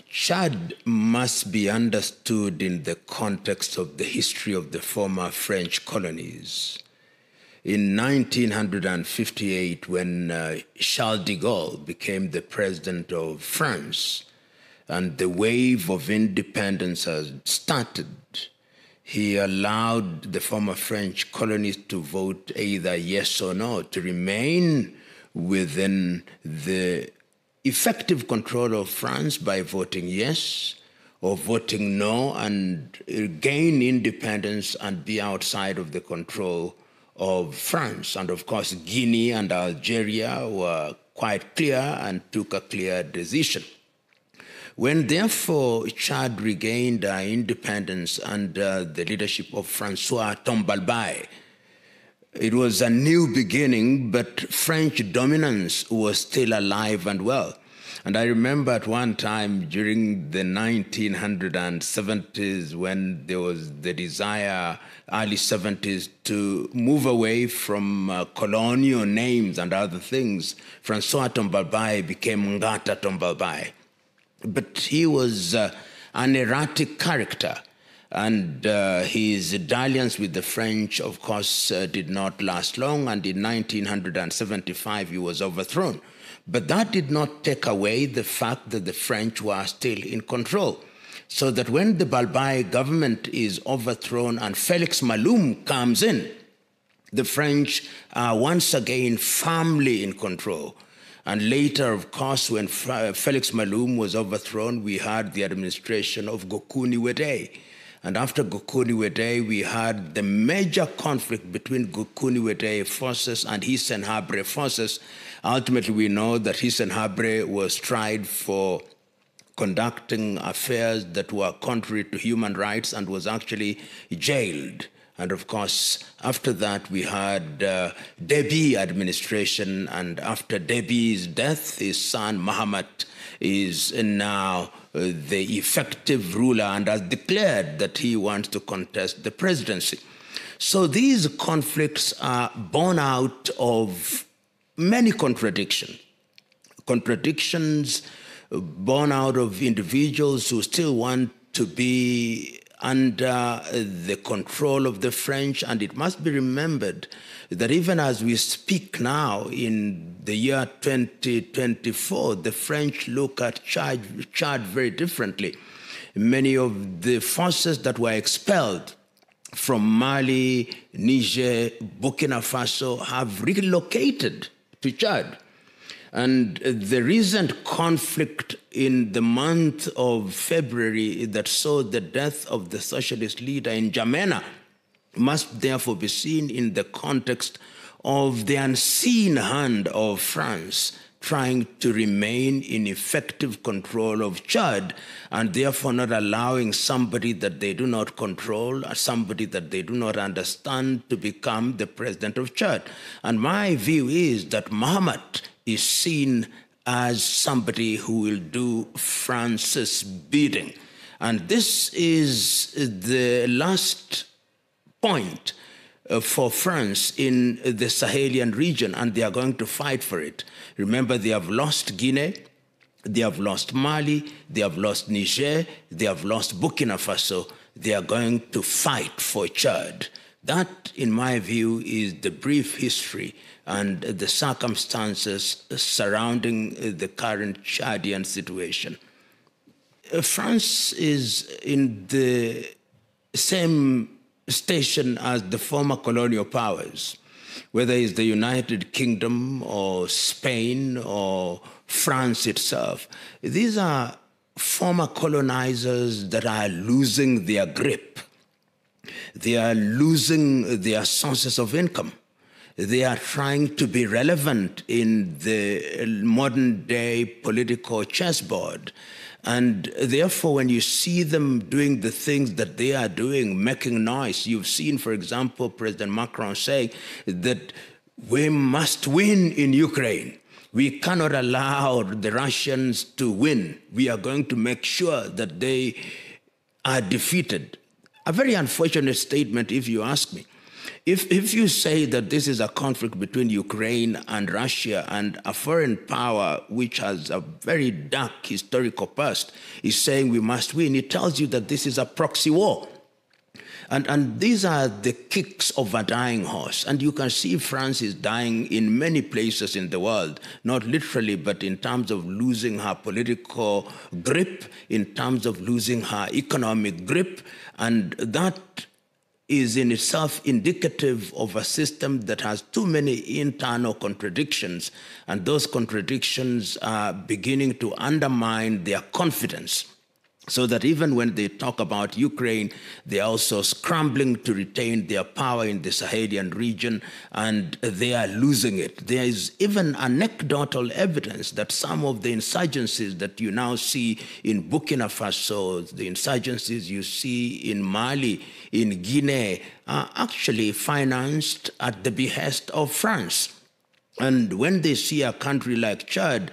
Chad must be understood in the context of the history of the former French colonies. In 1958, when Charles de Gaulle became the president of France and the wave of independence has started, he allowed the former French colonies to vote either yes or no, to remain within the effective control of France by voting yes or voting no, and gain independence and be outside of the control of France. And of course, Guinea and Algeria were quite clear and took a clear decision. When therefore Chad regained independence under the leadership of Francois Tombalbaye, it was a new beginning, but French dominance was still alive and well. And I remember at one time during the 1970s, when there was the desire, early 70s, to move away from colonial names and other things, Francois Tombalbaye became Ngata Tombalbaye. But he was an erratic character. And his dalliance with the French, of course, did not last long. And in 1975, he was overthrown. But that did not take away the fact that the French were still in control. So that when the Balbaye government is overthrown and Felix Maloum comes in, the French are once again firmly in control. And later, of course, when Felix Maloum was overthrown, we had the administration of Gokuni Wedei. And after Gokuni Wedei, we had the major conflict between Gokuni Wedei forces and Hissène Habré forces. Ultimately, we know that Hissène Habré was tried for conducting affairs that were contrary to human rights and was actually jailed. And of course, after that, we had Déby administration. And after Déby's death, his son, Mahamat, is now the effective ruler and has declared that he wants to contest the presidency. So these conflicts are born out of many contradictions. Contradictions born out of individuals who still want to be under the control of the French. And it must be remembered that even as we speak now in the year 2024, the French look at Chad very differently. Many of the forces that were expelled from Mali, Niger, Burkina Faso have relocated to Chad. And the recent conflict in the month of February that saw the death of the socialist leader in N'Djamena must therefore be seen in the context of the unseen hand of France trying to remain in effective control of Chad and therefore not allowing somebody that they do not control or somebody that they do not understand to become the president of Chad. And my view is that Mahamat is seen as somebody who will do France's bidding. And this is the last point for France in the Sahelian region, and they are going to fight for it. Remember, they have lost Guinea, they have lost Mali, they have lost Niger, they have lost Burkina Faso. They are going to fight for Chad. That, in my view, is the brief history and the circumstances surrounding the current Chadian situation. France is in the same station as the former colonial powers, whether it's the United Kingdom or Spain or France itself. These are former colonizers that are losing their grip. They are losing their sources of income. They are trying to be relevant in the modern day political chessboard. And therefore, when you see them doing the things that they are doing, making noise, you've seen, for example, President Macron saying that we must win in Ukraine. We cannot allow the Russians to win. We are going to make sure that they are defeated. A very unfortunate statement, if you ask me. if you say that this is a conflict between Ukraine and Russia, and a foreign power which has a very dark historical past is saying we must win, it tells you that this is a proxy war. And these are the kicks of a dying horse. And you can see France is dying in many places in the world, not literally, but in terms of losing her political grip, in terms of losing her economic grip. And that is in itself indicative of a system that has too many internal contradictions. And those contradictions are beginning to undermine their confidence. So that even when they talk about Ukraine, they're also scrambling to retain their power in the Sahelian region, and they are losing it. There is even anecdotal evidence that some of the insurgencies that you now see in Burkina Faso, the insurgencies you see in Mali, in Guinea, are actually financed at the behest of France. And when they see a country like Chad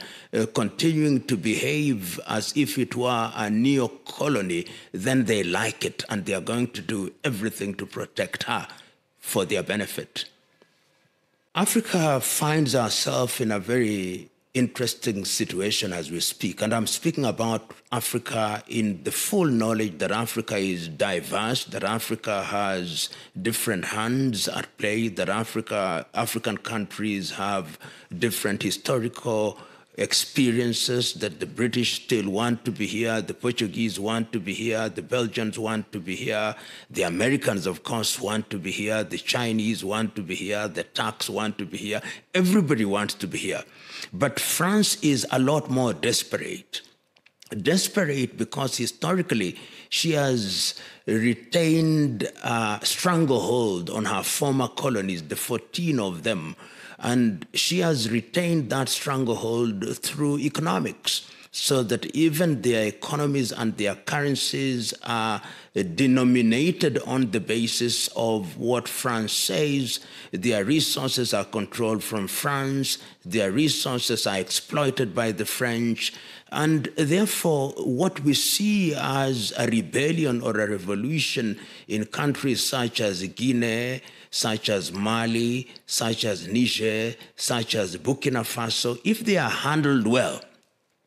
continuing to behave as if it were a neo-colony, then they like it, and they are going to do everything to protect her for their benefit. Africa finds herself in a very interesting situation as we speak. And I'm speaking about Africa in the full knowledge that Africa is diverse, that Africa has different hands at play, that African countries have different historical experiences, that the British still want to be here, the Portuguese want to be here, the Belgians want to be here, the Americans, of course, want to be here, the Chinese want to be here, the Turks want to be here, everybody wants to be here. But France is a lot more desperate. Desperate because historically she has retained a stranglehold on her former colonies, the 14 of them, and she has retained that stranglehold through economics, so that even their economies and their currencies are denominated on the basis of what France says. Their resources are controlled from France. Their resources are exploited by the French. And therefore, what we see as a rebellion or a revolution in countries such as Guinea, such as Mali, such as Niger, such as Burkina Faso, if they are handled well,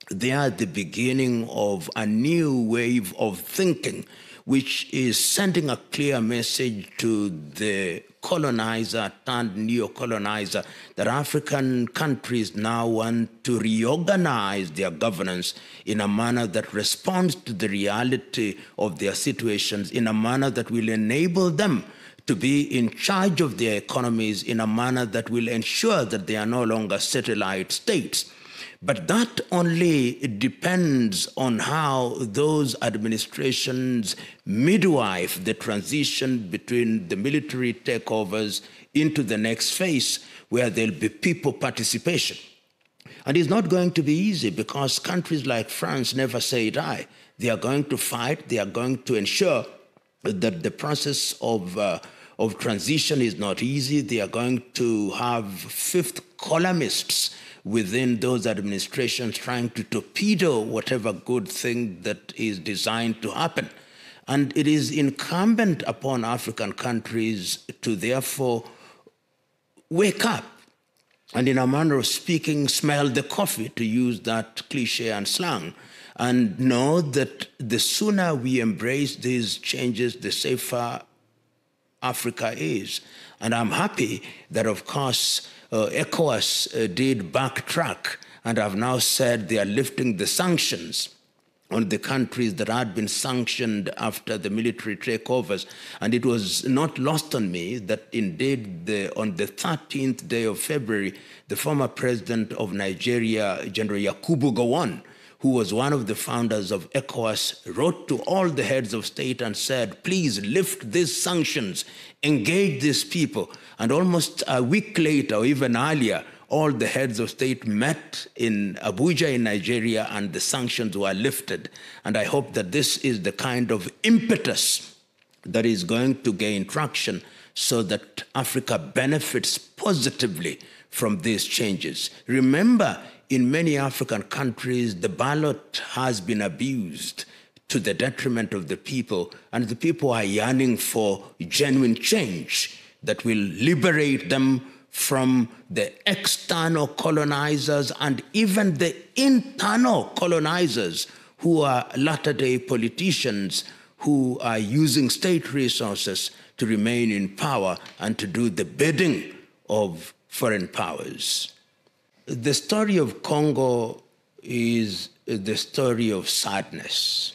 they are the beginning of a new wave of thinking, which is sending a clear message to the colonizer turned neo-colonizer that African countries now want to reorganize their governance in a manner that responds to the reality of their situations, in a manner that will enable them to be in charge of their economies, in a manner that will ensure that they are no longer satellite states. But that only depends on how those administrations midwife the transition between the military takeovers into the next phase, where there'll be people participation. And it's not going to be easy, because countries like France never say die. They are going to fight. They are going to ensure that the process of transition is not easy. They are going to have fifth columnists within those administrations trying to torpedo whatever good thing that is designed to happen. And it is incumbent upon African countries to therefore wake up and, in a manner of speaking, smell the coffee, to use that cliche and slang, and know that the sooner we embrace these changes, the safer Africa is. And I'm happy that, of course, ECOWAS did backtrack and have now said they are lifting the sanctions on the countries that had been sanctioned after the military takeovers. And it was not lost on me that indeed on the 13th day of February, the former president of Nigeria, General Yakubu Gowon, who was one of the founders of ECOWAS, wrote to all the heads of state and said, please lift these sanctions, engage these people. And almost a week later, or even earlier, all the heads of state met in Abuja in Nigeria, and the sanctions were lifted. And I hope that this is the kind of impetus that is going to gain traction, so that Africa benefits positively from these changes. Remember, in many African countries, the ballot has been abused to the detriment of the people, and the people are yearning for genuine change. that will liberate them from the external colonizers and even the internal colonizers who are latter-day politicians who are using state resources to remain in power and to do the bidding of foreign powers. The story of Congo is the story of sadness,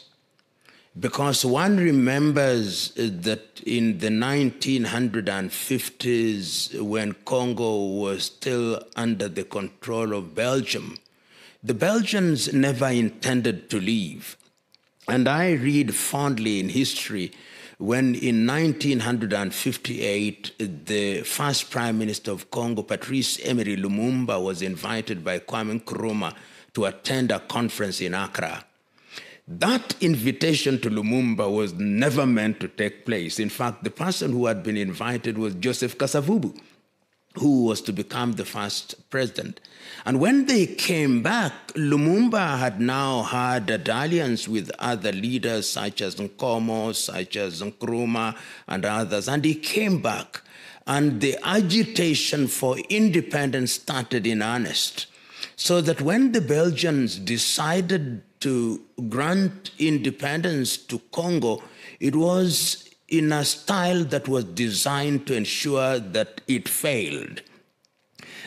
because one remembers that in the 1950s, when Congo was still under the control of Belgium, the Belgians never intended to leave. And I read fondly in history when in 1958, the first Prime Minister of Congo, Patrice Emery Lumumba, was invited by Kwame Nkrumah to attend a conference in Accra. That invitation to Lumumba was never meant to take place. In fact, the person who had been invited was Joseph Kasavubu, who was to become the first president. And when they came back, Lumumba had now had a dalliance with other leaders such as Nkomo, such as Nkrumah, and others. And he came back, and the agitation for independence started in earnest. So that when the Belgians decided to grant independence to Congo, it was in a style that was designed to ensure that it failed.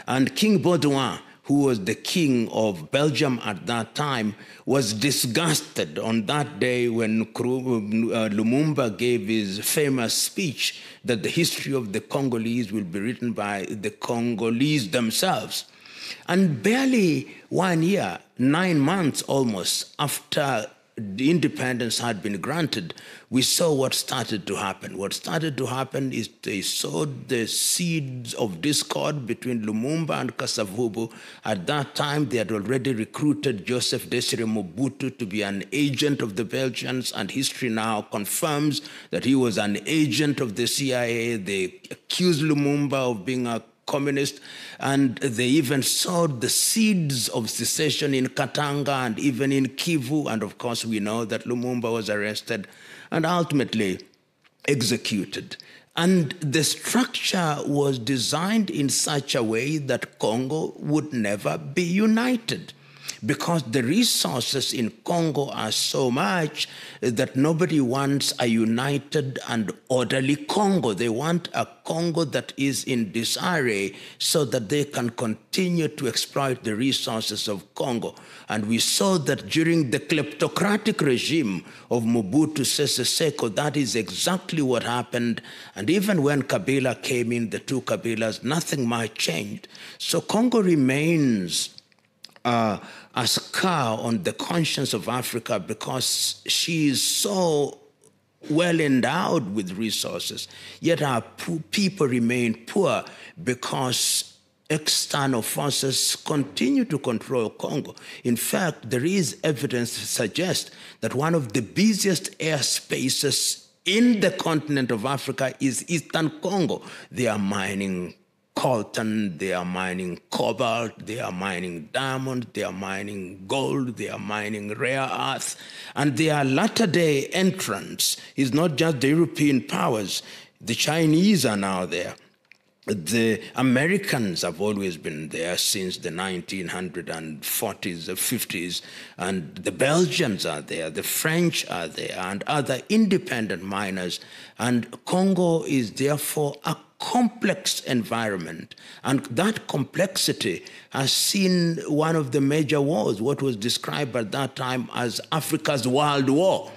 And King Baudouin, who was the king of Belgium at that time, was disgusted on that day when Lumumba gave his famous speech that the history of the Congolese will be written by the Congolese themselves. And barely 1 year, 9 months almost, after the independence had been granted, we saw what started to happen. What started to happen is they sowed the seeds of discord between Lumumba and Kasavubu. At that time, they had already recruited Joseph Desire Mobutu to be an agent of the Belgians, and history now confirms that he was an agent of the CIA. They accused Lumumba of being a communist, and they even sowed the seeds of secession in Katanga and even in Kivu. And of course, we know that Lumumba was arrested and ultimately executed. And the structure was designed in such a way that Congo would never be united, because the resources in Congo are so much that nobody wants a united and orderly Congo. They want a Congo that is in disarray so that they can continue to exploit the resources of Congo. And we saw that during the kleptocratic regime of Mobutu Sese Seko, that is exactly what happened. And even when Kabila came in, the two Kabilas, nothing much changed. So Congo remains a scar on the conscience of Africa because she is so well endowed with resources, yet our people remain poor because external forces continue to control Congo. In fact, there is evidence to suggest that one of the busiest airspaces in the continent of Africa is Eastern Congo. They are mining coltan, they are mining cobalt, they are mining diamond, they are mining gold, they are mining rare earth. And their latter-day entrance is not just the European powers. The Chinese are now there. The Americans have always been there since the 1940s, 50s, and the Belgians are there, the French are there, and other independent miners. And Congo is therefore a complex environment, and that complexity has seen one of the major wars, what was described at that time as Africa's World War,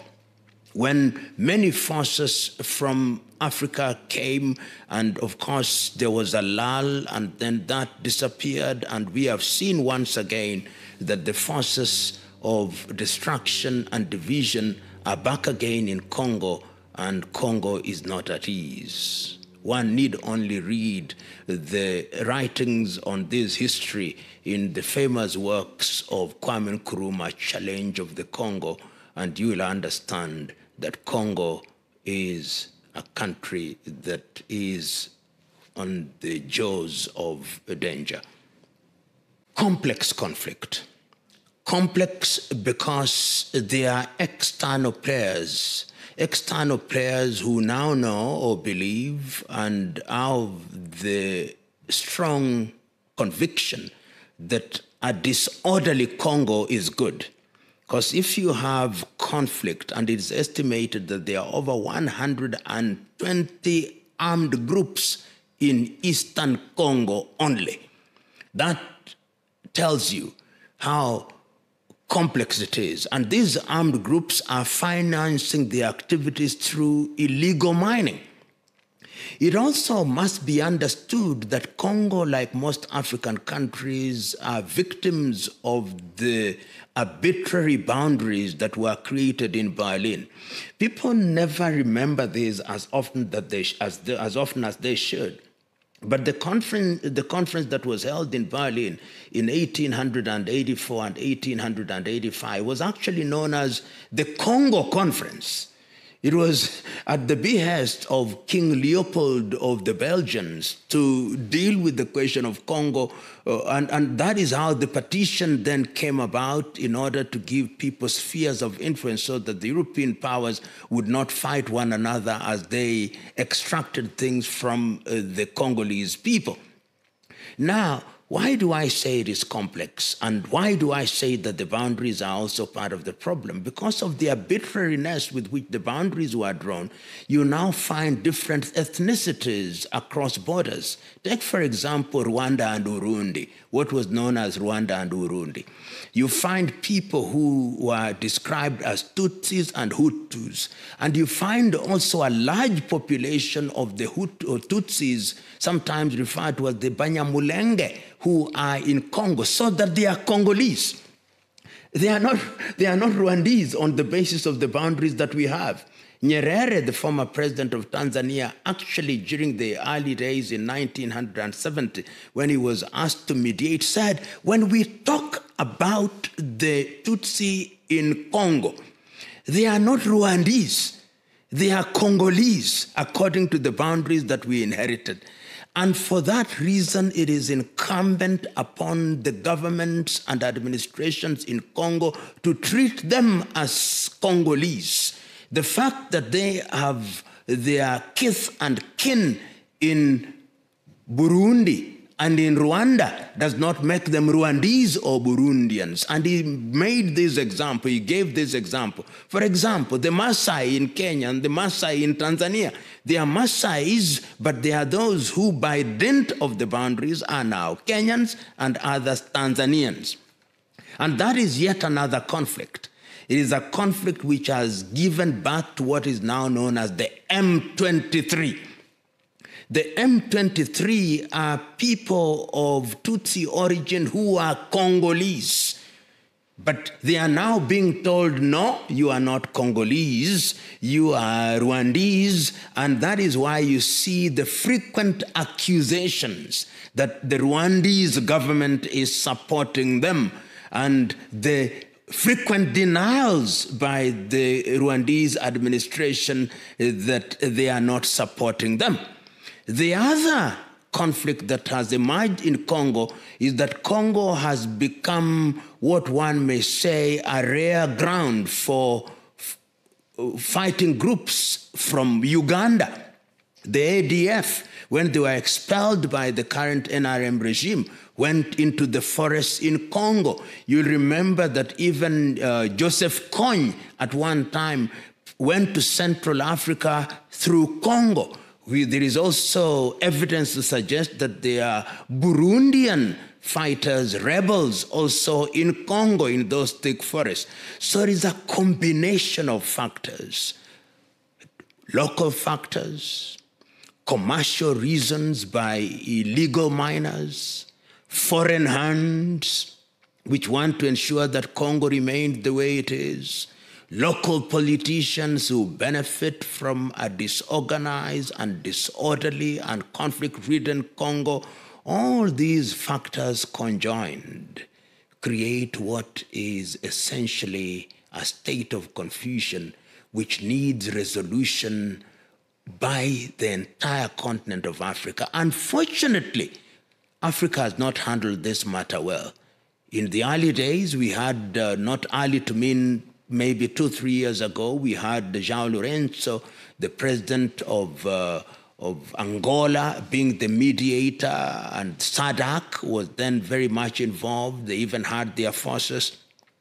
when many forces from Africa came, and of course there was a lull, and then that disappeared, and we have seen once again that the forces of destruction and division are back again in Congo, and Congo is not at ease. One need only read the writings on this history in the famous works of Kwame Nkrumah, Challenge of the Congo, and you will understand that Congo is a country that is on the jaws of danger. Complex conflict, Complex because they are external players who now know or believe and have the strong conviction that a disorderly Congo is good. Because if you have conflict, and it's estimated that there are over 120 armed groups in eastern Congo only, that tells you how complex it is. And these armed groups are financing their activities through illegal mining. It also must be understood that Congo, like most African countries, are victims of the arbitrary boundaries that were created in Berlin. People never remember this as often as they should. But the conference that was held in Berlin in 1884 and 1885 was actually known as the Congo Conference. It was at the behest of King Leopold of the Belgians to deal with the question of Congo, and that is how the partition then came about, in order to give people spheres of influence so that the European powers would not fight one another as they extracted things from the Congolese people. Now, why do I say it is complex? And why do I say that the boundaries are also part of the problem? Because of the arbitrariness with which the boundaries were drawn, you now find different ethnicities across borders. Take, for example, Rwanda and Burundi, what was known as Rwanda and Burundi. You find people who were described as Tutsis and Hutus, and you find also a large population of the Tutsis, sometimes referred to as the Banyamulenge, who are in Congo, so that they are Congolese. They are not Rwandese on the basis of the boundaries that we have. Nyerere, the former president of Tanzania, actually during the early days in 1970, when he was asked to mediate, said, when we talk about the Tutsi in Congo, they are not Rwandese, they are Congolese, according to the boundaries that we inherited. And for that reason, it is incumbent upon the governments and administrations in Congo to treat them as Congolese. The fact that they have their kith and kin in Burundi and in Rwanda does not make them Rwandese or Burundians. And he made this example, he gave this example. For example, the Maasai in Kenya and the Maasai in Tanzania, they are Maasais, but they are those who, by dint of the boundaries, are now Kenyans and others Tanzanians. And that is yet another conflict. It is a conflict which has given birth to what is now known as the M23. The M23 are people of Tutsi origin who are Congolese. But they are now being told, no, you are not Congolese, you are Rwandese, and that is why you see the frequent accusations that the Rwandese government is supporting them, and the frequent denials by the Rwandese administration that they are not supporting them. The other conflict that has emerged in Congo is that Congo has become what one may say a rare ground for fighting groups from Uganda. The ADF, when they were expelled by the current NRM regime, went into the forests in Congo. You'll remember that even Joseph Kony at one time went to Central Africa through Congo. There is also evidence to suggest that there are Burundian fighters, rebels also in Congo, in those thick forests. So it is a combination of factors, local factors, commercial reasons by illegal miners, foreign hands which want to ensure that Congo remains the way it is, local politicians who benefit from a disorganized and disorderly and conflict-ridden Congo. All these factors conjoined create what is essentially a state of confusion which needs resolution by the entire continent of Africa. Unfortunately, Africa has not handled this matter well. In the early days, we had, not early to mean maybe 2-3 years ago, we had João Lourenço, the president of Angola, being the mediator, and SADC was then very much involved. They even had their forces.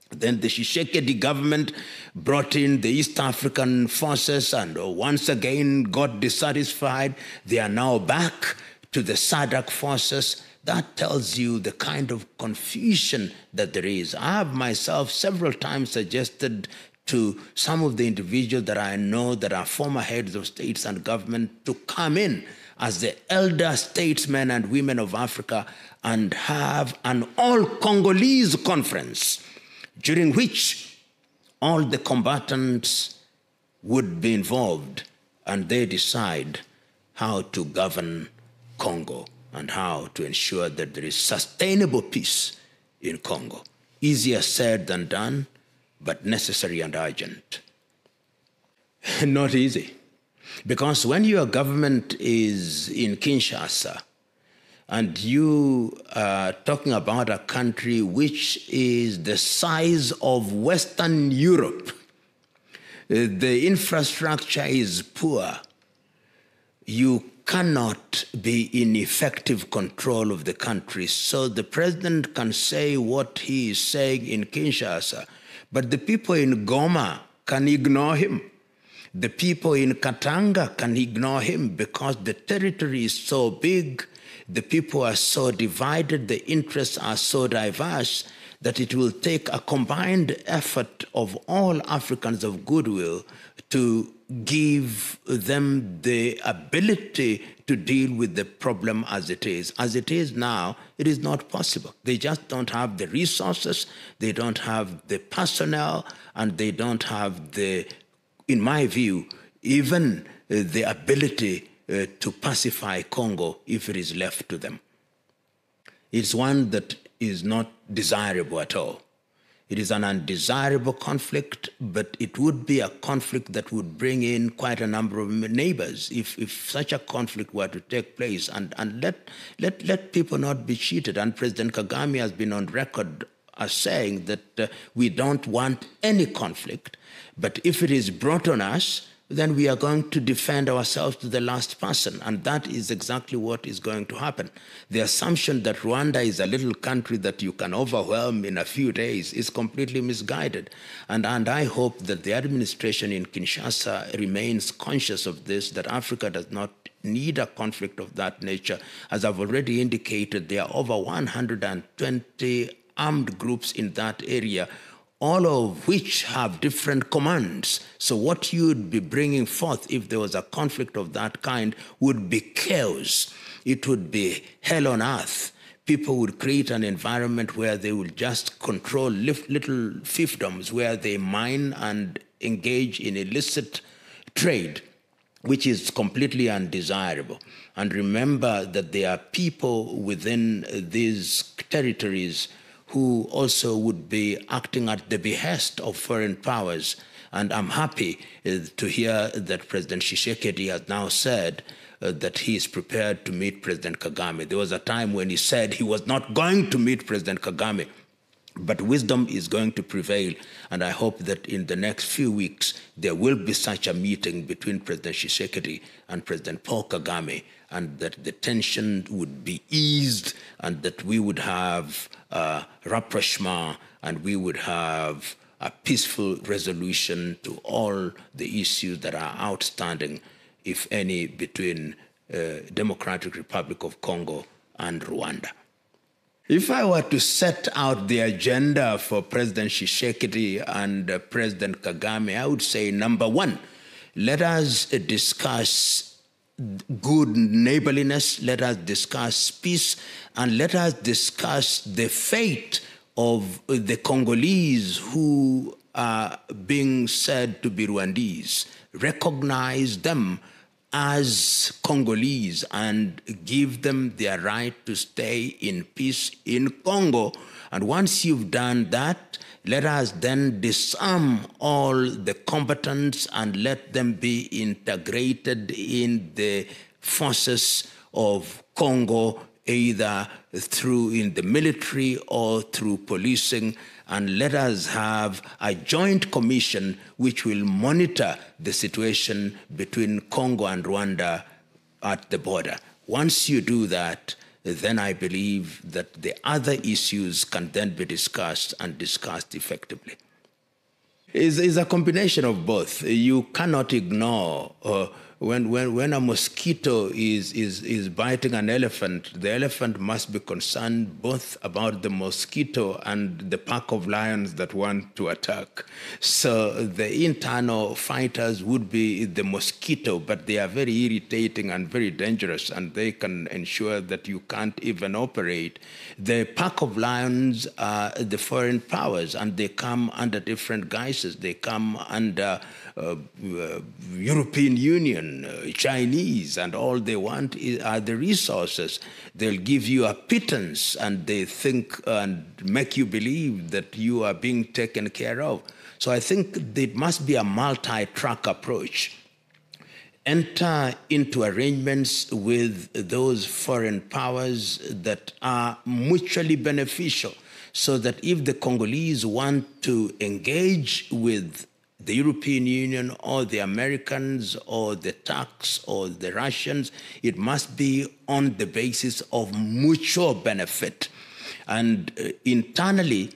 Then the Tshisekedi government brought in the East African forces and once again got dissatisfied. They are now back to the SADC forces. That tells you the kind of confusion that there is. I have myself several times suggested to some of the individuals that I know that are former heads of states and government to come in as the elder statesmen and women of Africa and have an all-Congolese conference during which all the combatants would be involved and they decide how to govern Congo and how to ensure that there is sustainable peace in Congo. Easier said than done, but necessary and urgent. Not easy. Because when your government is in Kinshasa and you are talking about a country which is the size of Western Europe, the infrastructure is poor, you cannot be in effective control of the country. So the president can say what he is saying in Kinshasa, but the people in Goma can ignore him. The people in Katanga can ignore him because the territory is so big, the people are so divided, the interests are so diverse that it will take a combined effort of all Africans of goodwill to give them the ability to deal with the problem as it is. As it is now, it is not possible. They just don't have the resources, they don't have the personnel, and they don't have the, in my view, even the ability to pacify Congo if it is left to them. It's one that is not desirable at all. It is an undesirable conflict, but it would be a conflict that would bring in quite a number of neighbors if such a conflict were to take place. And let people not be cheated. And President Kagame has been on record as saying that we don't want any conflict, but if it is brought on us, then we are going to defend ourselves to the last person. And that is exactly what is going to happen. The assumption that Rwanda is a little country that you can overwhelm in a few days is completely misguided. And I hope that the administration in Kinshasa remains conscious of this, that Africa does not need a conflict of that nature. As I've already indicated, there are over 120 armed groups in that area, all of which have different commands. So what you'd be bringing forth if there was a conflict of that kind would be chaos. It would be hell on earth. People would create an environment where they would just control little fiefdoms, where they mine and engage in illicit trade, which is completely undesirable. And remember that there are people within these territories who also would be acting at the behest of foreign powers. And I'm happy to hear that President Tshisekedi has now said that he is prepared to meet President Kagame. There was a time when he said he was not going to meet President Kagame, but wisdom is going to prevail, and I hope that in the next few weeks there will be such a meeting between President Tshisekedi and President Paul Kagame, and that the tension would be eased, and that we would have rapprochement, and we would have a peaceful resolution to all the issues that are outstanding, if any, between Democratic Republic of Congo and Rwanda. If I were to set out the agenda for President Tshisekedi and President Kagame, I would say, number one, let us discuss good neighborliness, let us discuss peace, and let us discuss the fate of the Congolese who are being said to be Rwandese. Recognize them as Congolese and give them their right to stay in peace in Congo. And once you've done that, let us then disarm all the combatants and let them be integrated in the forces of Congo either through in the military or through policing, and let us have a joint commission which will monitor the situation between Congo and Rwanda at the border. Once you do that, then I believe that the other issues can then be discussed and discussed effectively. It's a combination of both. You cannot ignore when a mosquito is biting an elephant, the elephant must be concerned both about the mosquito and the pack of lions that want to attack. So the internal fighters would be the mosquito, but they are very irritating and very dangerous, and they can ensure that you can't even operate. The pack of lions are the foreign powers, and they come under different guises. They come under European Union, Chinese, and all they want are the resources. They'll give you a pittance, and they think and make you believe that you are being taken care of. So I think it must be a multi-track approach. Enter into arrangements with those foreign powers that are mutually beneficial, so that if the Congolese want to engage with the European Union or the Americans or the Turks or the Russians, it must be on the basis of mutual benefit. And internally,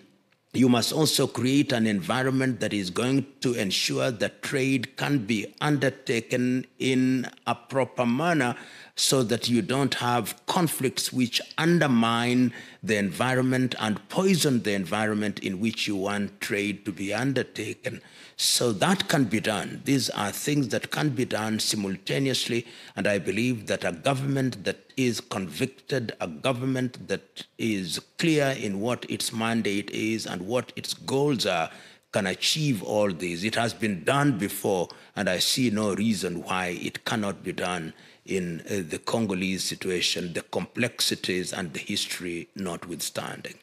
you must also create an environment that is going to ensure that trade can be undertaken in a proper manner, so that you don't have conflicts which undermine the environment and poison the environment in which you want trade to be undertaken. So that can be done. These are things that can be done simultaneously, and I believe that a government that is convicted, a government that is clear in what its mandate is and what its goals are, can achieve all these. It has been done before, and I see no reason why it cannot be done in the Congolese situation, the complexities and the history notwithstanding.